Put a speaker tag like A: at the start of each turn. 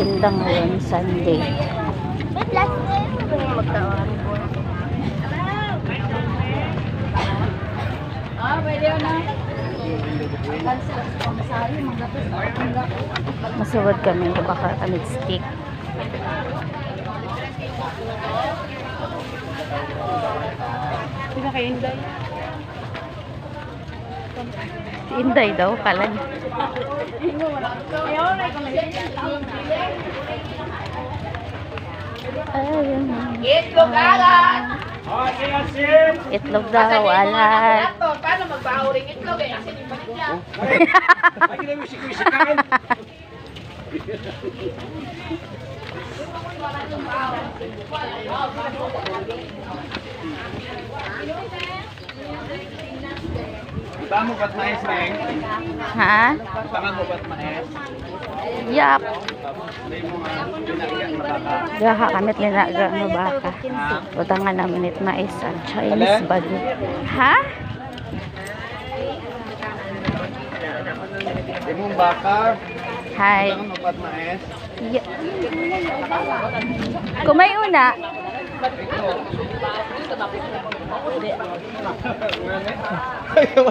A: tinda ngayon, Sunday. Masuwad kami ng baka-kamig stick.
B: Sino kay Inday?
A: Si Inday daw, kalan. Ayun.
B: Itlog alat!
A: Itlog daw, alat.
B: Paano magbahuring itlog eh? Kasi di balik niya.
C: Saan mo ba't mais, Neng?
A: Ha?
C: Saan mo ba't mais?
A: Yap.
C: May mga pinagyan na baka.
A: Gaha kamit linaga ng baka. Utangan namin it mais at Chinese bago. Ha?
C: May mong baka.
A: Hi.
C: Saan mo ba't mais?
A: Ya. Kumay una.
C: Ayaw.